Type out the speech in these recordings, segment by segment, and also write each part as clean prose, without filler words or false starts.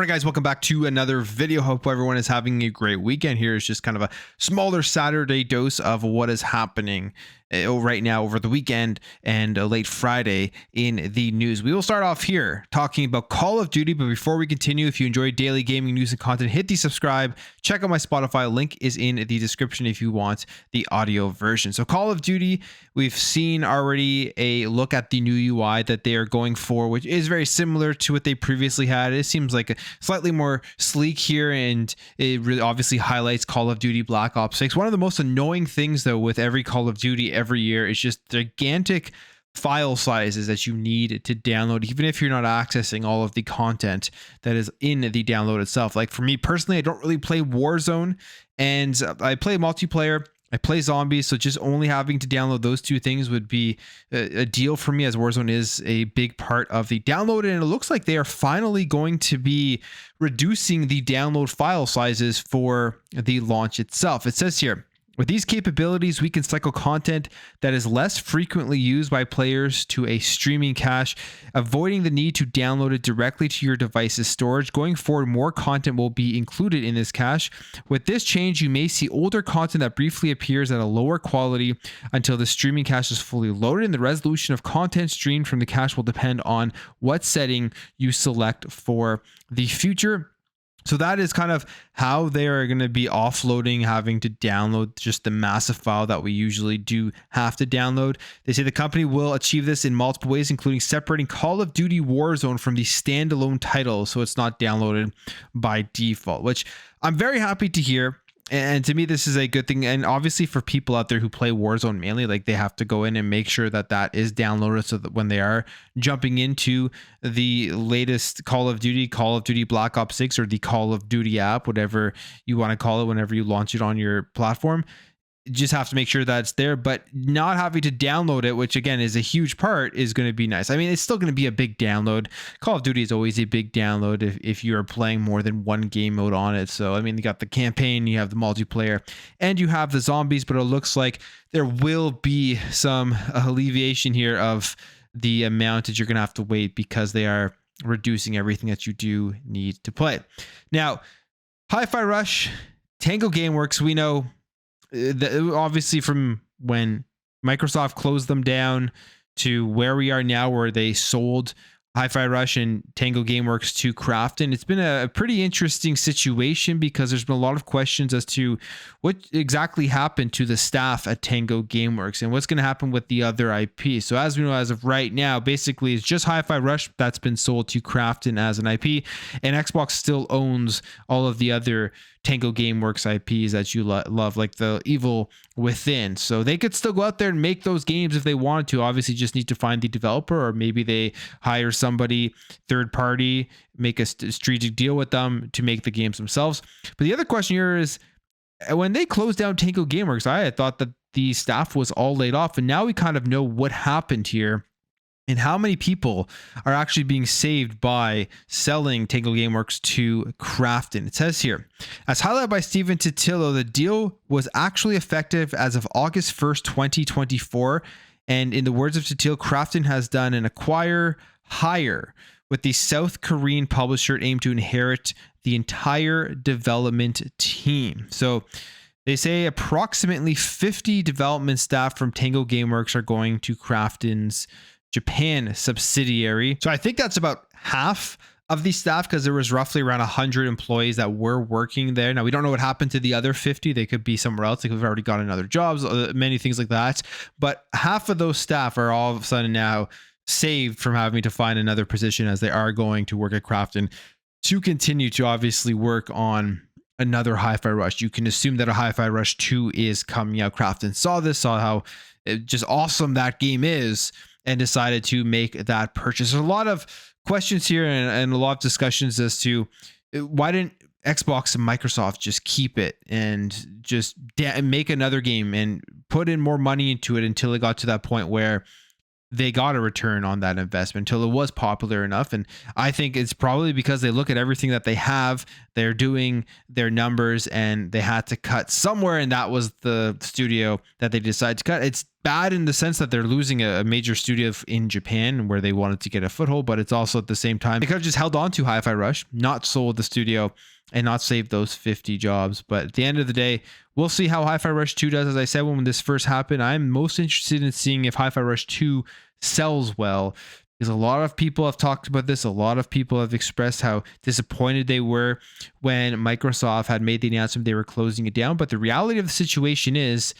Guys, welcome back to another video. Hope everyone is having a great weekend. Here is just kind of a smaller Saturday dose of what is happening right now over the weekend and late Friday in the news. We will start off here talking about Call of Duty, but before we continue, if you enjoy daily gaming news and content, hit the subscribe. Check out my Spotify. Link is in the description if you want the audio version. So Call of Duty, we've seen already a look at the new UI that they are going for, which is very similar to what they previously had. It seems like a slightly more sleek here, and it really obviously highlights Call of Duty Black Ops 6. One of the most annoying things though with every Call of Duty every year is just gigantic file sizes that you need to download, even if you're not accessing all of the content that is in the download itself. Like for me personally, I don't really play Warzone, and I play multiplayer, I play zombies, so just only having to download those two things would be a deal for me, as Warzone is a big part of the download, and it looks like they are finally going to be reducing the download file sizes for the launch itself. It says here, with these capabilities, we can cycle content that is less frequently used by players to a streaming cache, avoiding the need to download it directly to your device's storage. Going forward, more content will be included in this cache. With this change, you may see older content that briefly appears at a lower quality until the streaming cache is fully loaded, and the resolution of content streamed from the cache will depend on what setting you select for the future. So that is kind of how they are going to be offloading having to download just the massive file that we usually do have to download. They say the company will achieve this in multiple ways, including separating Call of Duty Warzone from the standalone title so it's not downloaded by default, which I'm very happy to hear. And to me, this is a good thing. And obviously for people out there who play Warzone mainly, like they have to go in and make sure that that is downloaded so that when they are jumping into the latest Call of Duty Black Ops 6, or the Call of Duty app, whatever you want to call it, whenever you launch it on your platform, you just have to make sure that's there. But not having to download it, which again is a huge part, is going to be nice. I mean, it's still going to be a big download. Call of Duty is always a big download if you are playing more than one game mode on it. So I mean, you got the campaign, you have the multiplayer, and you have the zombies, but it looks like there will be some alleviation here of the amount that you're going to have to wait, because they are reducing everything that you do need to play. Now, Hi-Fi Rush, Tango Gameworks, we know obviously from when Microsoft closed them down to where we are now, where they sold Hi-Fi Rush and Tango Gameworks to Krafton. It's been a pretty interesting situation, because there's been a lot of questions as to what exactly happened to the staff at Tango Gameworks and what's going to happen with the other IP. So as we know, as of right now, basically it's just Hi-Fi Rush that's been sold to Krafton as an IP, and Xbox still owns all of the other Tango Gameworks IPs that you love, like the Evil Within. So they could still go out there and make those games if they wanted to. Obviously, just need to find the developer, or maybe they hire somebody third party, make a strategic deal with them to make the games themselves. But the other question here is, when they closed down Tango Gameworks, I had thought that the staff was all laid off, and now we kind of know what happened here and how many people are actually being saved by selling Tango Gameworks to Krafton. It says here, as highlighted by Steven Titillo, the deal was actually effective as of August 1st, 2024. And in the words of Titillo, Krafton has done an acquire hire with the South Korean publisher aimed to inherit the entire development team. So they say approximately 50 development staff from Tango Gameworks are going to Krafton's Japan subsidiary. So I think that's about half of the staff, because there was roughly around 100 employees that were working there. Now we don't know what happened to the other 50. They could be somewhere else. They could have already gotten other jobs, many things like that. But half of those staff are all of a sudden now saved from having to find another position, as they are going to work at Krafton to continue to obviously work on another Hi-Fi Rush. You can assume that a Hi-Fi Rush 2 is coming out. Krafton saw this, saw how just awesome that game is, and decided to make that purchase. There's a lot of questions here and a lot of discussions as to why didn't Xbox and Microsoft just keep it and just make another game and put in more money into it until it got to that point where they got a return on that investment until it was popular enough. And I think it's probably because they look at everything that they have, they're doing their numbers, and they had to cut somewhere. And that was the studio that they decided to cut. It's bad in the sense that they're losing a major studio in Japan where they wanted to get a foothold, but it's also at the same time, they could have just held on to Hi-Fi Rush, not sold the studio, and not saved those 50 jobs. But at the end of the day, we'll see how Hi-Fi Rush 2 does. As I said, when this first happened, I'm most interested in seeing if Hi-Fi Rush 2 sells well, because a lot of people have talked about this. A lot of people have expressed how disappointed they were when Microsoft had made the announcement they were closing it down. But the reality of the situation is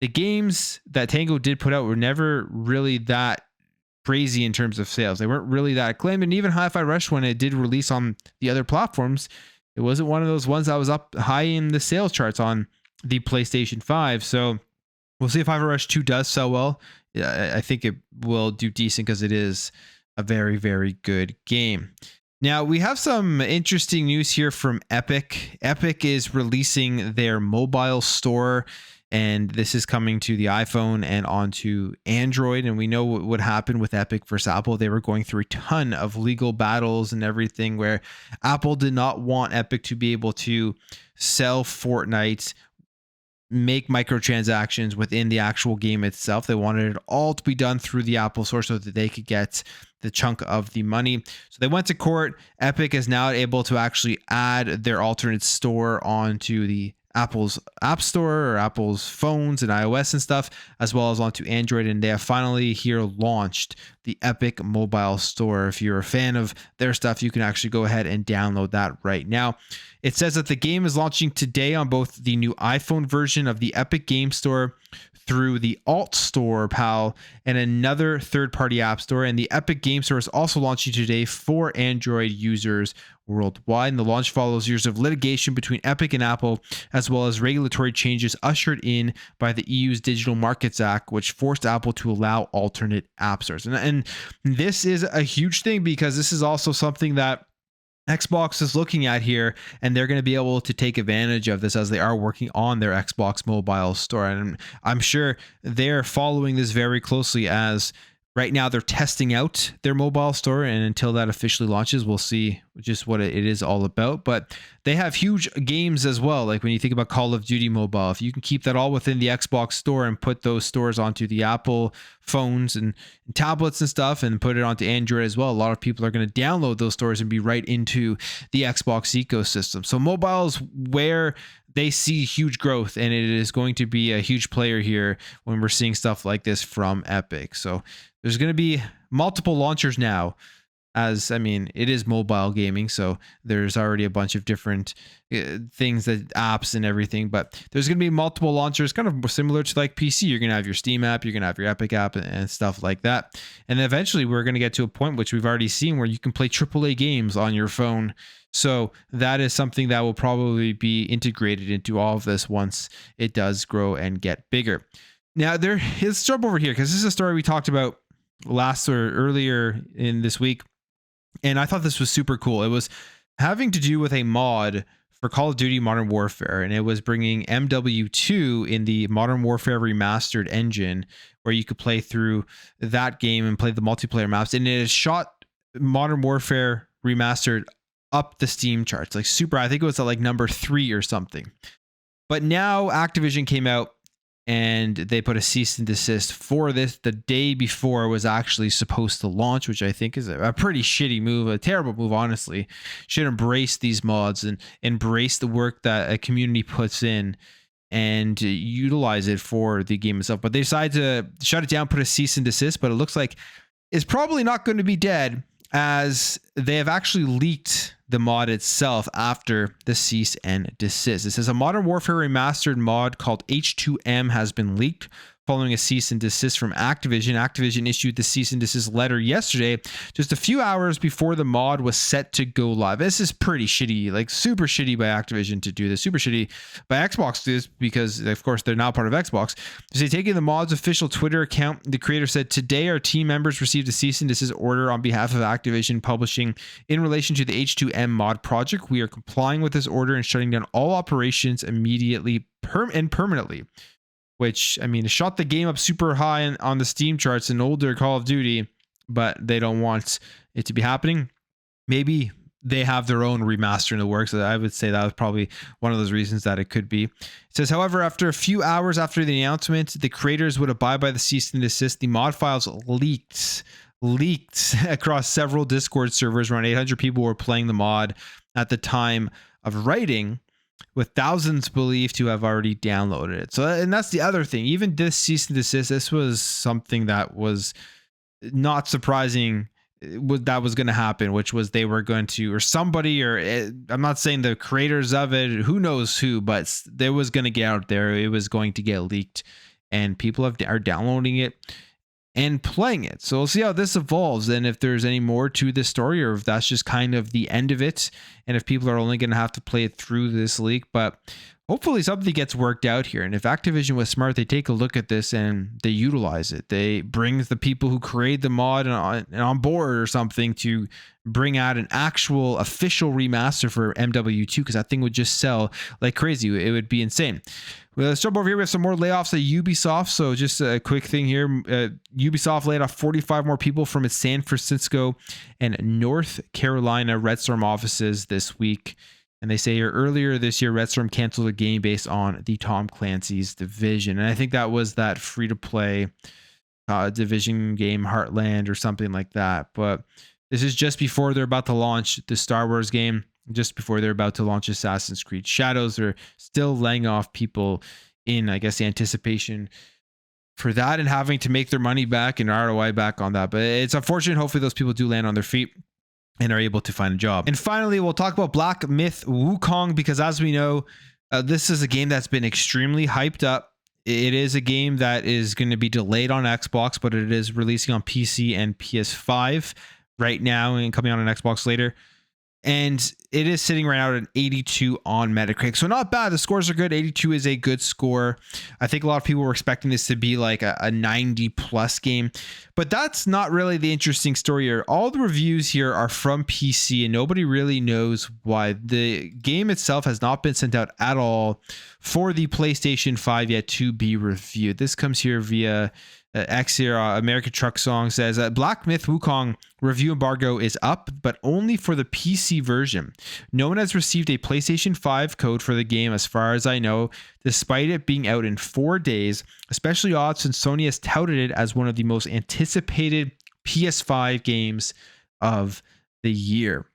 the games that Tango did put out were never really that crazy in terms of sales. They weren't really that acclaimed. And even Hi-Fi Rush, when it did release on the other platforms, it wasn't one of those ones that was up high in the sales charts on the PlayStation 5. So we'll see if Hi-Fi Rush 2 does sell well. I think it will do decent because it is a very, very good game. Now, we have some interesting news here from Epic. Epic is releasing their mobile store, and this is coming to the iPhone and onto Android. And we know what would happen with Epic versus Apple. They were going through a ton of legal battles and everything, where Apple did not want Epic to be able to sell Fortnite, make microtransactions within the actual game itself. They wanted it all to be done through the Apple Store so that they could get the chunk of the money. So they went to court. Epic is now able to actually add their alternate store onto the Apple's App Store or Apple's phones and iOS and stuff, as well as onto Android. And they have finally here launched the Epic Mobile Store. If you're a fan of their stuff, you can actually go ahead and download that right now. It says that the game is launching today on both the new iPhone version of the Epic Game Store through the Alt Store, pal, and another third-party app store. And the Epic Game Store is also launching today for Android users worldwide. And the launch follows years of litigation between Epic and Apple, as well as regulatory changes ushered in by the EU's Digital Markets Act, which forced Apple to allow alternate app stores. And this is a huge thing, because this is also something that Xbox is looking at here, and they're going to be able to take advantage of this as they are working on their Xbox mobile store. And I'm sure they're following this very closely, as right now they're testing out their mobile store, and until that officially launches, we'll see just what it is all about. But they have huge games as well. Like when you think about Call of Duty Mobile, if you can keep that all within the Xbox store and put those stores onto the Apple phones and tablets and stuff, and put it onto Android as well, a lot of people are going to download those stores and be right into the Xbox ecosystem. So mobile is where they see huge growth, and it is going to be a huge player here when we're seeing stuff like this from Epic. So there's going to be multiple launchers now, as I mean, it is mobile gaming, so there's already a bunch of different things, that apps and everything, but there's going to be multiple launchers, kind of similar to like PC. You're going to have your Steam app, you're going to have your Epic app and stuff like that. And then eventually we're going to get to a point, which we've already seen, where you can play AAA games on your phone. So that is something that will probably be integrated into all of this once it does grow and get bigger. Now, let's jump over here, because this is a story we talked about last or earlier in this week, and I thought this was super cool. It was having to do with a mod for Call of Duty Modern Warfare, and it was bringing MW2 in the Modern Warfare Remastered engine, where you could play through that game and play the multiplayer maps, and it has shot Modern Warfare Remastered up the Steam charts, like super. I think it was at like number 3 or something. But now Activision came out and they put a cease and desist for this the day before it was actually supposed to launch, which I think is a pretty shitty move, a terrible move, honestly. Should embrace these mods and embrace the work that a community puts in and utilize it for the game itself. But they decided to shut it down, put a cease and desist, but it looks like it's probably not going to be dead, as they have actually leaked the mod itself after the cease and desist. It says a Modern Warfare Remastered mod called H2M has been leaked following a cease and desist from Activision. Activision issued the cease and desist letter yesterday, just a few hours before the mod was set to go live. This is pretty shitty, like super shitty by Activision to do this, super shitty by Xbox to do this, because of course they're now part of Xbox. So taking the mod's official Twitter account, the creator said, "Today our team members received a cease and desist order on behalf of Activision Publishing in relation to the H2M mod project. We are complying with this order and shutting down all operations immediately and permanently. which, I mean, it shot the game up super high on the Steam charts, an older Call of Duty, but they don't want it to be happening. Maybe they have their own remaster in the works. I would say that was probably one of those reasons that it could be. It says, however, after a few hours after the announcement, the creators would abide by the cease and desist. The mod files leaked across several Discord servers. Around 800 people were playing the mod at the time of writing, with thousands believed to have already downloaded it. So, and that's the other thing. Even this cease and desist, this was something that was not surprising that was going to happen, which was they were going to, or somebody, or I'm not saying the creators of it, who knows who, but there was going to get out there. It was going to get leaked, and people are downloading it and playing it. So we'll see how this evolves, and if there's any more to this story, or if that's just kind of the end of it, and if people are only going to have to play it through this leak. But hopefully something gets worked out here. And if Activision was smart, they take a look at this and they utilize it. They bring the people who create the mod on board or something to bring out an actual official remaster for MW2, because that thing would just sell like crazy. It would be insane. Well, let's jump over here. We have some more layoffs at Ubisoft. So just a quick thing here. Ubisoft laid off 45 more people from its San Francisco and North Carolina Red Storm offices this week. And they say here earlier this year, Red Storm canceled a game based on the Tom Clancy's Division. And I think that was that free-to-play Division game, Heartland or something like that. But this is just before they're about to launch the Star Wars game, just before they're about to launch Assassin's Creed Shadows. They're still laying off people in, I guess, the anticipation for that and having to make their money back and ROI back on that. But it's unfortunate. Hopefully those people do land on their feet and are able to find a job. And finally, we'll talk about Black Myth Wukong, because as we know, this is a game that's been extremely hyped up. It is a game that is going to be delayed on Xbox, but it is releasing on PC and PS5 right now and coming out on Xbox later. And it is sitting right now at an 82 on Metacritic. So not bad. The scores are good. 82 is a good score. I think a lot of people were expecting this to be like a 90 plus game, but that's not really the interesting story here. All the reviews here are from PC and nobody really knows why. The game itself has not been sent out at all for the PlayStation 5 yet to be reviewed. This comes here via X here, American Truck Song says Black Myth Wukong review embargo is up, but only for the PC version. No one has received a PlayStation 5 code for the game as far as I know, despite it being out in 4 days, especially odd since Sony has touted it as one of the most anticipated PS5 games of the year.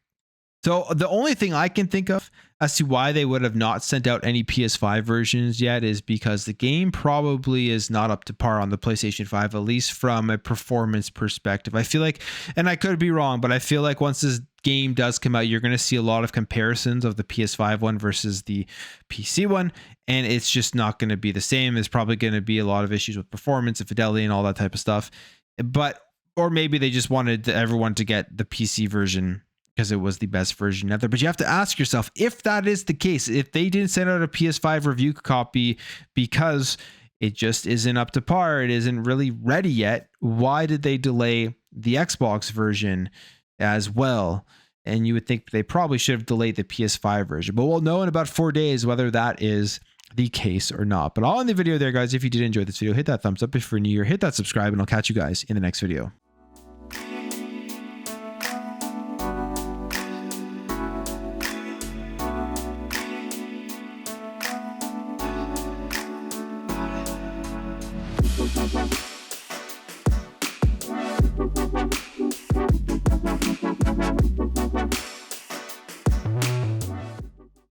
So the only thing I can think of as to why they would have not sent out any PS5 versions yet is because the game probably is not up to par on the PlayStation 5, at least from a performance perspective. I feel like, and I could be wrong, but I feel like once this game does come out, you're going to see a lot of comparisons of the PS5 one versus the PC one, and it's just not going to be the same. There's probably going to be a lot of issues with performance and fidelity and all that type of stuff. Or maybe they just wanted everyone to get the PC version because it was the best version out there. But you have to ask yourself, if that is the case, if they didn't send out a PS5 review copy because it just isn't up to par, it isn't really ready yet, why did they delay the Xbox version as well? And you would think they probably should have delayed the PS5 version, but we'll know in about 4 days whether that is the case or not. But all in the video there, guys. If you did enjoy this video, hit that thumbs up. If you're new, hit that subscribe, and I'll catch you guys in the next video. Bye.